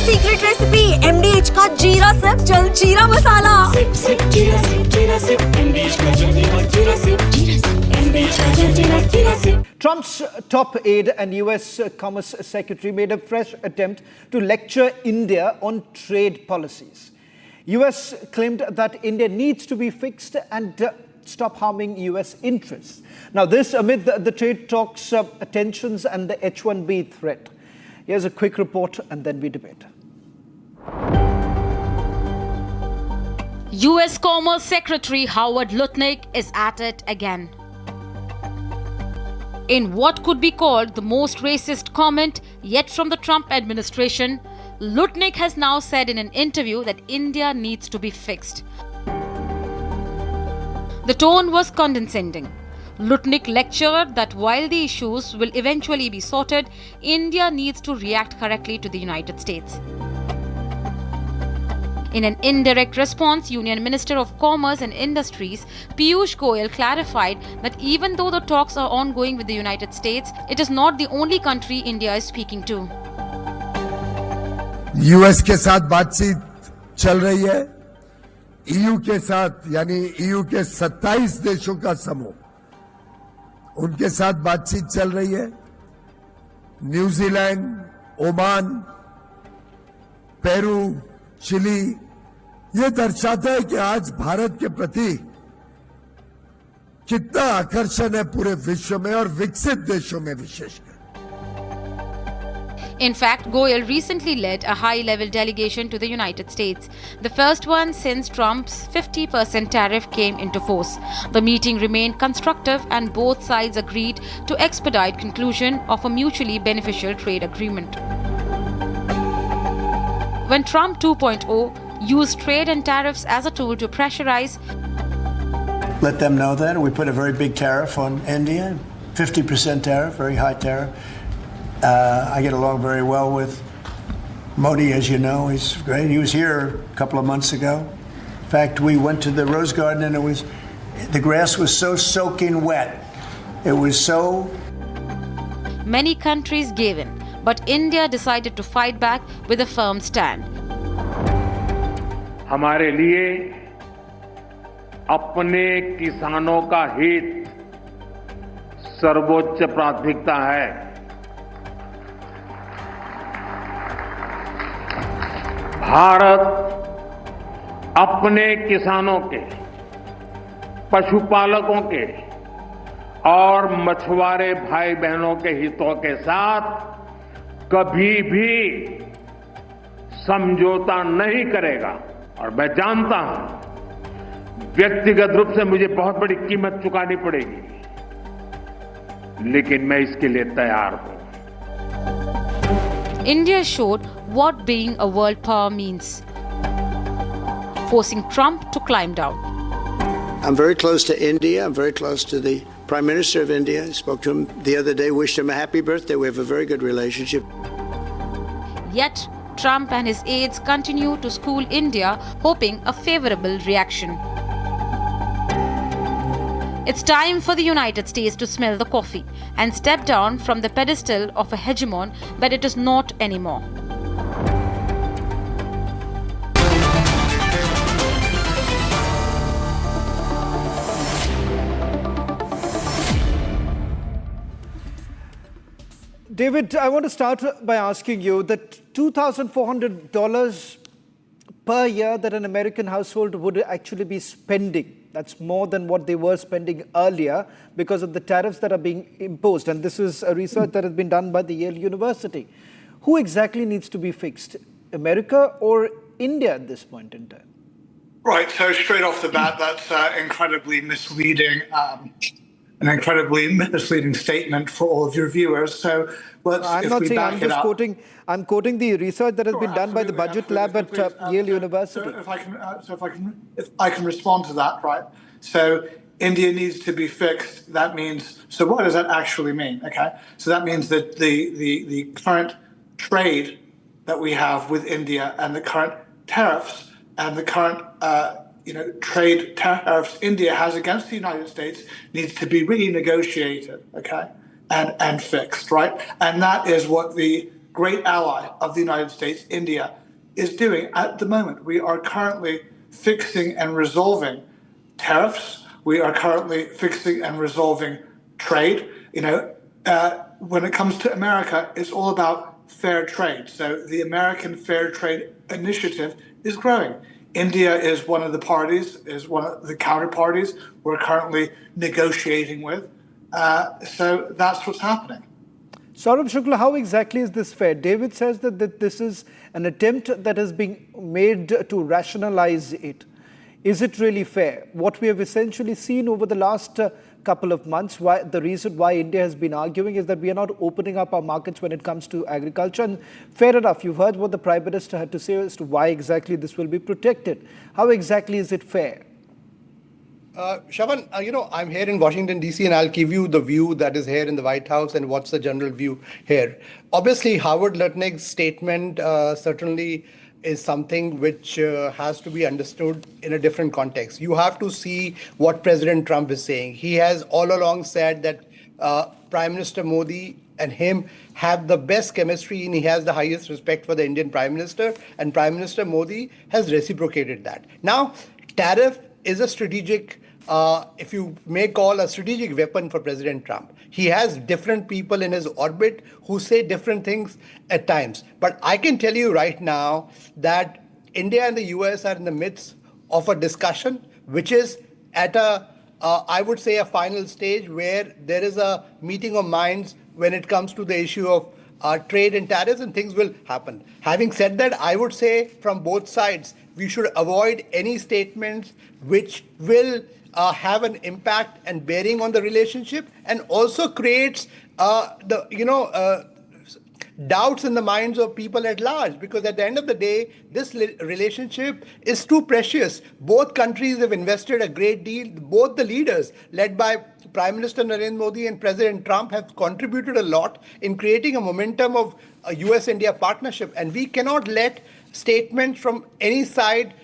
Secret recipe MDH का जीरा SIP जल जीरा मसाला। सिप सिप जीरा सिप MDH का जल जीरा सिप MDH का जल जीरा SIP. Trump's top aide and US Commerce Secretary made a fresh attempt to lecture India on trade policies. US claimed that India needs to be fixed and stop harming US interests. Now, this amid the trade talks, tensions and the H-1B threat. Here's a quick report and then we debate. US Commerce Secretary Howard Lutnick is at it again. In what could be called the most racist comment yet from the Trump administration, Lutnick has now said in an interview that India needs to be fixed. The tone was condescending. Lutnick lectured that while the issues will eventually be sorted, India needs to react correctly to the United States. In an indirect response, Union Minister of Commerce and Industries Piyush Goyal clarified that even though the talks are ongoing with the United States, it is not the only country India is speaking to. US के साथ बातचीत चल रही है, EU के साथ यानी EU के 27 देशों का समूह, उनके साथ बातचीत चल रही है। न्यूजीलैंड, ओमान, पेरू, चिली, ये दर्शाता है कि आज भारत के प्रति कितना आकर्षण है पूरे विश्व में और विकसित देशों में विशेषकर। In fact, Goyal recently led a high-level delegation to the United States, the first one since Trump's 50% tariff came into force. The meeting remained constructive and both sides agreed to expedite conclusion of a mutually beneficial trade agreement. When Trump 2.0 used trade and tariffs as a tool to pressurize, let them know that we put a very big tariff on India, 50% tariff, very high tariff. I get along very well with Modi, as you know. He's great. He was here a couple of months ago. In fact, we went to the Rose Garden and the grass was so soaking wet. It was so... Many countries gave in, but India decided to fight back with a firm stand. हमारे लिए अपने किसानों का हित सर्वोच्च प्राथमिकता है। भारत अपने किसानों के, पशुपालकों के और मछुआरे भाई बहनों के हितों के साथ कभी भी समझौता नहीं करेगा। और मैं जानता हूं व्यक्तिगत रूप से मुझे बहुत बड़ी कीमत चुकानी पड़ेगी, लेकिन मैं इसके लिए तैयार हूं। India showed what being a world power means, forcing Trump to climb down. I'm very close to India. I'm very close to the Prime Minister of India. I spoke to him the other day, wished him a happy birthday. We have a very good relationship. Yet, Trump and his aides continue to school India, hoping a favorable reaction. It's time for the United States to smell the coffee and step down from the pedestal of a hegemon that it is not anymore. David, I want to start by asking you that $2,400 per year that an American household would actually be spending, that's more than what they were spending earlier because of the tariffs that are being imposed. And this is a research that has been done by the Yale University. Who exactly needs to be fixed, America or India at this point in time? Right, so straight off the bat, that's incredibly misleading. An incredibly misleading statement for all of your viewers. So let's. I'm not saying. I'm just quoting. I'm quoting the research that has been done by the Budget Lab at Yale University. If I can respond to that, right? So India needs to be fixed. That means. So what does that actually mean? Okay. So that means that the current trade that we have with India and the current tariffs and the current trade tariffs India has against the United States needs to be renegotiated, okay, and fixed, right? And that is what the great ally of the United States, India, is doing at the moment. We are currently fixing and resolving tariffs. We are currently fixing and resolving trade. When it comes to America, it's all about fair trade. So the American Fair Trade Initiative is growing. India is one of the parties, is one of the counterparties we're currently negotiating with. So that's what's happening. Saurabh Shukla, how exactly is this fair? David says that this is an attempt that is being made to rationalize it. Is it really fair? What we have essentially seen over the last couple of months, the reason why India has been arguing is that we are not opening up our markets when it comes to agriculture. And fair enough, you've heard what the Prime Minister had to say as to why exactly this will be protected. How exactly is it fair? Shawan, I'm here in Washington, D.C., and I'll give you the view that is here in the White House and what's the general view here. Obviously, Howard Lutnick's statement certainly is something which has to be understood in a different context. You have to see what President Trump is saying. He has all along said that Prime Minister Modi and him have the best chemistry, and he has the highest respect for the Indian Prime Minister, and Prime Minister Modi has reciprocated that. Now, tariff is a strategic, if you may call, a strategic weapon for President Trump. He has different people in his orbit who say different things at times. But I can tell you right now that India and the US are in the midst of a discussion which is at I would say, a final stage where there is a meeting of minds when it comes to the issue of trade and tariffs, and things will happen. Having said that, I would say from both sides, we should avoid any statements which will have an impact and bearing on the relationship, and also creates doubts in the minds of people at large, because at the end of the day, this relationship is too precious. Both countries have invested a great deal. Both the leaders, led by Prime Minister Narendra Modi and President Trump, have contributed a lot in creating a momentum of a US-India partnership. And we cannot let statements from any side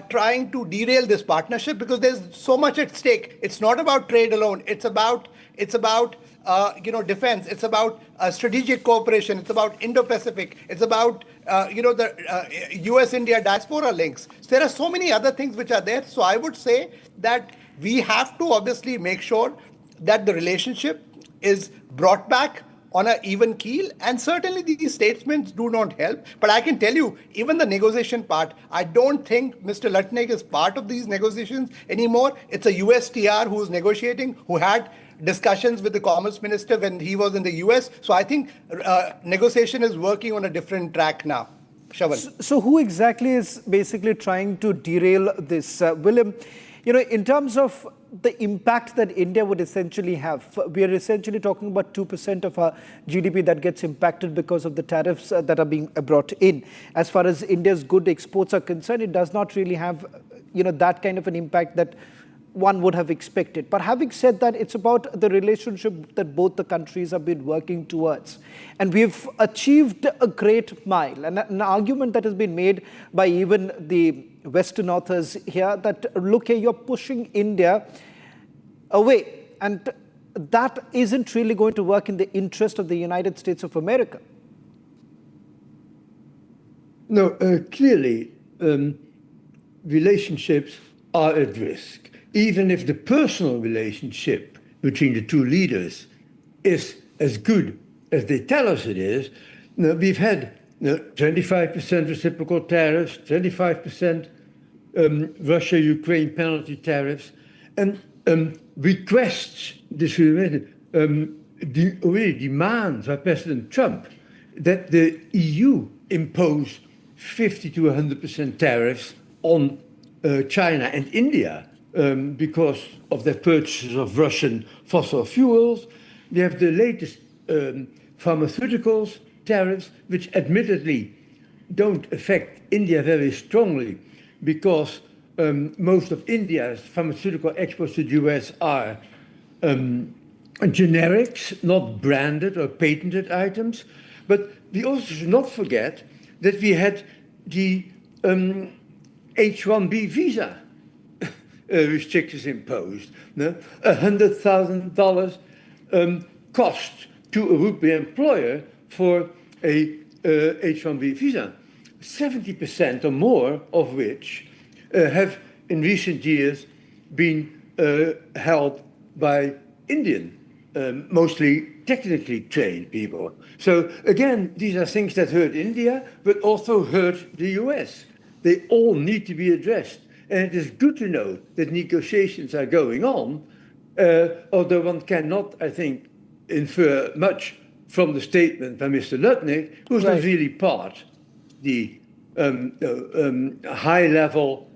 trying to derail this partnership, because there's so much at stake. It's not about trade alone. It's about defense. It's about strategic cooperation. It's about Indo-Pacific. It's about the US-India diaspora links. So there are so many other things which are there. So I would say that we have to obviously make sure that the relationship is brought back on an even keel, and certainly these statements do not help. But I can tell you, even the negotiation part, I don't think Mr. Lutnick is part of these negotiations anymore. It's a USTR who is negotiating, who had discussions with the Commerce Minister when he was in the US. So I think negotiation is working on a different track now. Shawan. So who exactly is basically trying to derail this? William, in terms of the impact that India would essentially have, we are essentially talking about 2% of our GDP that gets impacted because of the tariffs that are being brought in. As far as India's good exports are concerned, it does not really have, that kind of an impact that one would have expected. But having said that, it's about the relationship that both the countries have been working towards. And we've achieved a great mile. And an argument that has been made by even the Western authors here that, look here, you're pushing India away. And that isn't really going to work in the interest of the United States of America. No, clearly, relationships are at risk. Even if the personal relationship between the two leaders is as good as they tell us it is, we've had 25% reciprocal tariffs, 25% Russia-Ukraine penalty tariffs, and requests, really demands by President Trump that the EU impose 50 to 100% tariffs on China and India because of their purchases of Russian fossil fuels. We have the latest pharmaceuticals tariffs, which admittedly don't affect India very strongly because most of India's pharmaceutical exports to the US are generics, not branded or patented items. But we also should not forget that we had the H-1B visa restrictions imposed. $100,000 cost to a rupee employer for a H-1B visa, 70% or more of which have in recent years been held by Indian, mostly technically trained people. So again, these are things that hurt India, but also hurt the US. They all need to be addressed. And it is good to know that negotiations are going on, although one cannot, I think, infer much from the statement by Mr. Lutnick, who's not really part the high-level,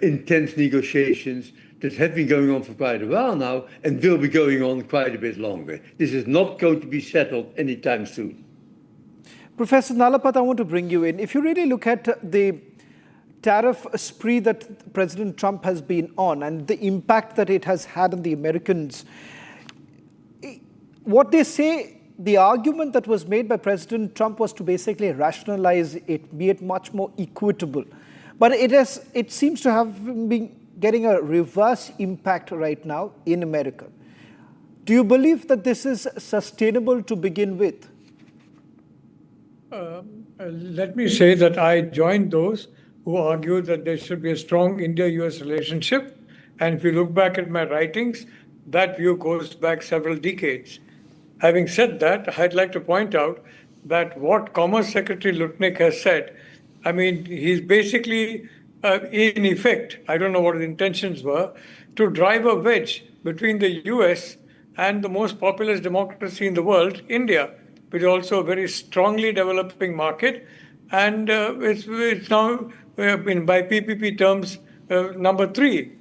intense negotiations that have been going on for quite a while now and will be going on quite a bit longer. This is not going to be settled anytime soon. Professor Nalapat, I want to bring you in. If you really look at the tariff spree that President Trump has been on and the impact that it has had on the Americans, what they say, the argument that was made by President Trump was to basically rationalize it, be it much more equitable. But it seems to have been getting a reverse impact right now in America. Do you believe that this is sustainable to begin with? Let me say that I joined those who argue that there should be a strong India-US relationship. And if you look back at my writings, that view goes back several decades. Having said that, I'd like to point out that what Commerce Secretary Lutnick has said, I mean, he's basically, in effect, I don't know what his intentions were, to drive a wedge between the US and the most populous democracy in the world, India, which is also a very strongly developing market. And it's now, by PPP terms, number 3.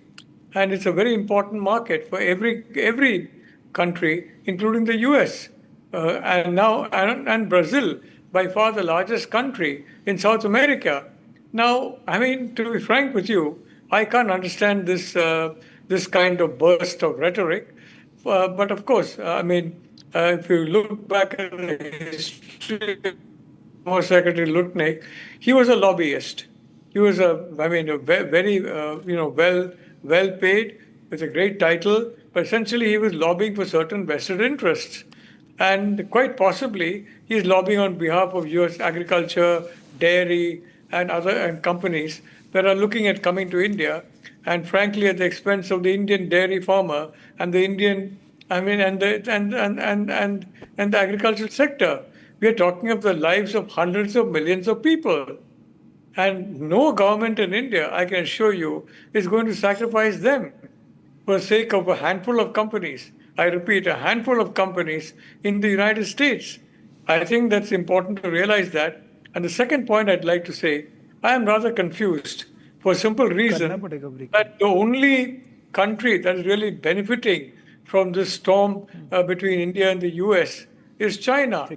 And it's a very important market for every country, including the US. And Brazil, by far the largest country in South America. Now, I mean, to be frank with you, I can't understand this kind of burst of rhetoric. But of course, I mean, if you look back at the history of Commerce Secretary Lutnick, he was a lobbyist. He was a very well paid, with a great title, but essentially he was lobbying for certain vested interests. And quite possibly, he's lobbying on behalf of US agriculture, dairy, and other companies that are looking at coming to India, and frankly, at the expense of the Indian dairy farmer and the Indian, and the agricultural sector. We are talking of the lives of hundreds of millions of people. And no government in India, I can assure you, is going to sacrifice them for the sake of a handful of companies. I repeat, a handful of companies in the United States. I think that's important to realize that. And the second point I'd like to say, I am rather confused for a simple reason that the only country that is really benefiting from this storm between India and the US is China.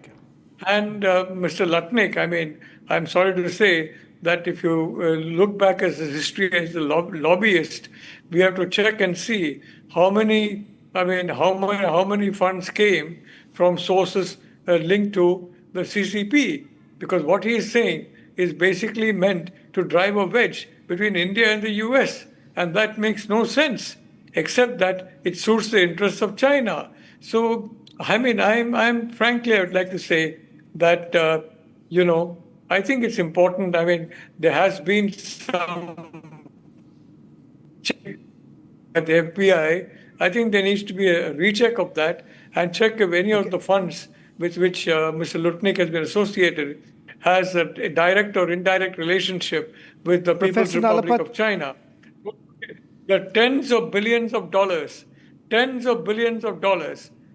And Mr. Lutnick, I mean, I'm sorry to say that if you look back as a history as a lobbyist, we have to check and see how many funds came from sources linked to the CCP. Because what he is saying is basically meant to drive a wedge between India and the US. And that makes no sense, except that it suits the interests of China. So, I mean, I'm frankly, I would like to say that, I think it's important. I mean, there has been some check at the FBI. I think there needs to be a recheck of that and check if any of the funds with which Mr. Lutnick has been associated has a direct or indirect relationship with the People's Republic of China. The tens of billions of dollars,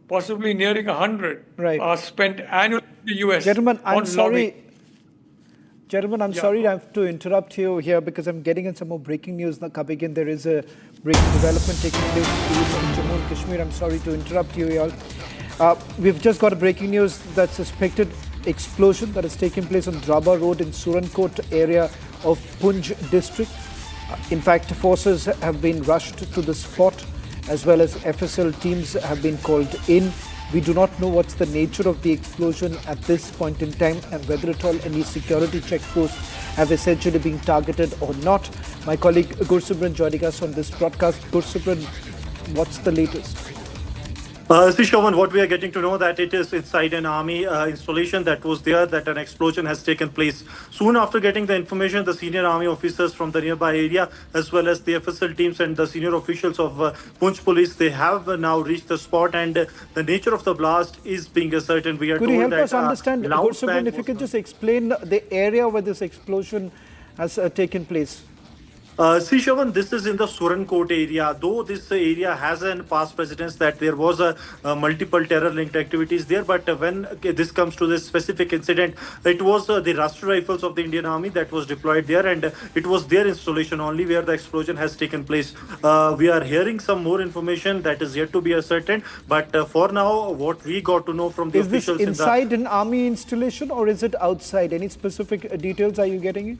possibly nearing 100, are spent annually in the US. Gentlemen, I'm on sorry. lobbying. Gentlemen, I'm sorry I have to interrupt you here because I'm getting in some more breaking news now coming in. There is a breaking development taking place in Jammu and Kashmir. I'm sorry to interrupt you all. We've just got a breaking news that suspected explosion that has taken place on Draba Road in Surankot area of Punj district. In fact, forces have been rushed to the spot as well as FSL teams have been called in. We do not know what's the nature of the explosion at this point in time and whether at all any security checkposts have essentially been targeted or not. My colleague Goswami joining us on this broadcast. Goswami, what's the latest? See, Shawan, what we are getting to know that it is inside an army installation that was there, that an explosion has taken place. Soon after getting the information, the senior army officers from the nearby area, as well as the FSL teams and the senior officials of Punch police, they have now reached the spot, and the nature of the blast is being ascertained. We are Could told you help that us understand, Goswami, if you could just explain the area where this explosion has taken place? See, Shawan, this is in the Surankot area. Though this area has a past precedence that there was a multiple terror-linked activities there, but when this comes to this specific incident, it was the Rashtriya Rifles of the Indian Army that was deployed there, and it was their installation only where the explosion has taken place. We are hearing some more information that is yet to be ascertained, but for now, what we got to know from the officials... Is this inside an army installation or is it outside? Any specific details are you getting it?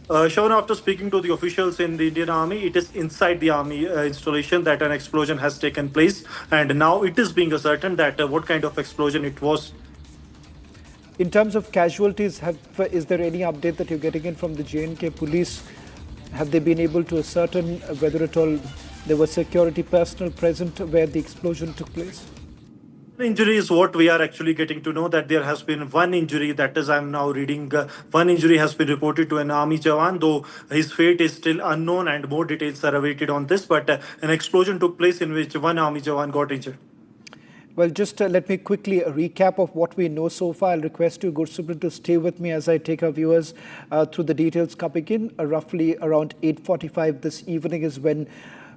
Shawan, after speaking to the officials in the Indian Army, it is inside the army installation that an explosion has taken place, and now it is being ascertained that what kind of explosion it was. In terms of casualties, is there any update that you're getting in from the J&K police? Have they been able to ascertain whether at all there was security personnel present where the explosion took place? Injury is what we are actually getting to know, that there has been one injury, that is, I'm now reading, one injury has been reported to an army Jawan, though his fate is still unknown and more details are awaited on this, but an explosion took place in which one army Jawan got injured. Well, just let me quickly recap of what we know so far. I'll request you, Goswami, to stay with me as I take our viewers through the details coming in. Roughly around 8:45 this evening is when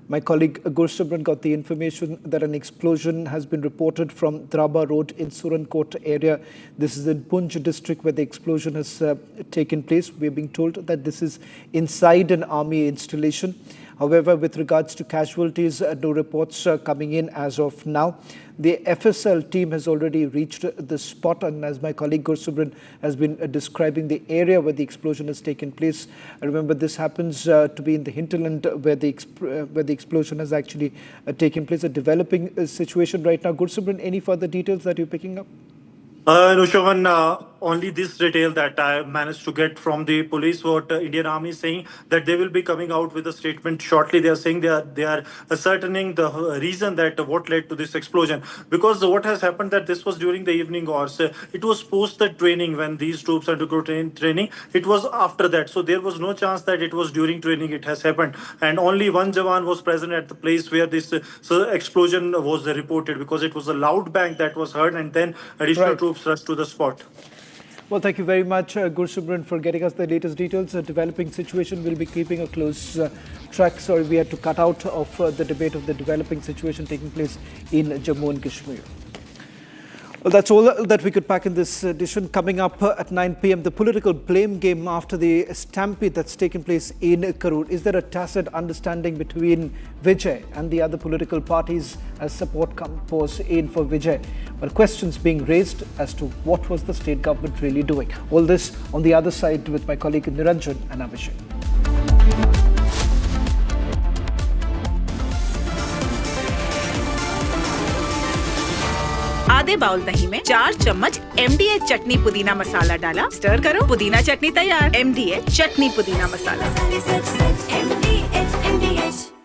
my colleague Goswami got the information that an explosion has been reported from Draba Road in Surankot area. This is in Punj district where the explosion has taken place. We're being told that this is inside an army installation. However, with regards to casualties, no reports coming in as of now. The FSL team has already reached the spot, and as my colleague Goswami has been describing the area where the explosion has taken place. Remember, this happens to be in the hinterland where the explosion has actually taken place. A developing situation right now. Goswami, any further details that you're picking up? No, Shawan, only this detail that I managed to get from the police, what Indian Army is saying, that they will be coming out with a statement shortly. They are saying they are ascertaining the reason that what led to this explosion. Because what has happened that this was during the evening hours. It was post the training when these troops undergo training. It was after that. So there was no chance that it was during training it has happened. And only one Jawan was present at the place where this explosion was reported, because it was a loud bang that was heard, and then additional troops rushed to the spot. Well, thank you very much, Goswami, for getting us the latest details. The developing situation, will be keeping a close track. Sorry, we had to cut out of the debate of the developing situation taking place in Jammu and Kashmir. Well, that's all that we could pack in this edition. Coming up at 9 p.m, the political blame game after the stampede that's taken place in Kashmir. Is there a tacit understanding between Vijay and the other political parties as support pours in for Vijay? Well, questions being raised as to what was the state government really doing. All this on the other side with my colleague Niranjan and Abhishek. आधे bowl दही में 4 चम्मच MDH चटनी पुदीना मसाला डाला, stir करो, पुदीना चटनी तैयार। MDH चटनी पुदीना मसाला।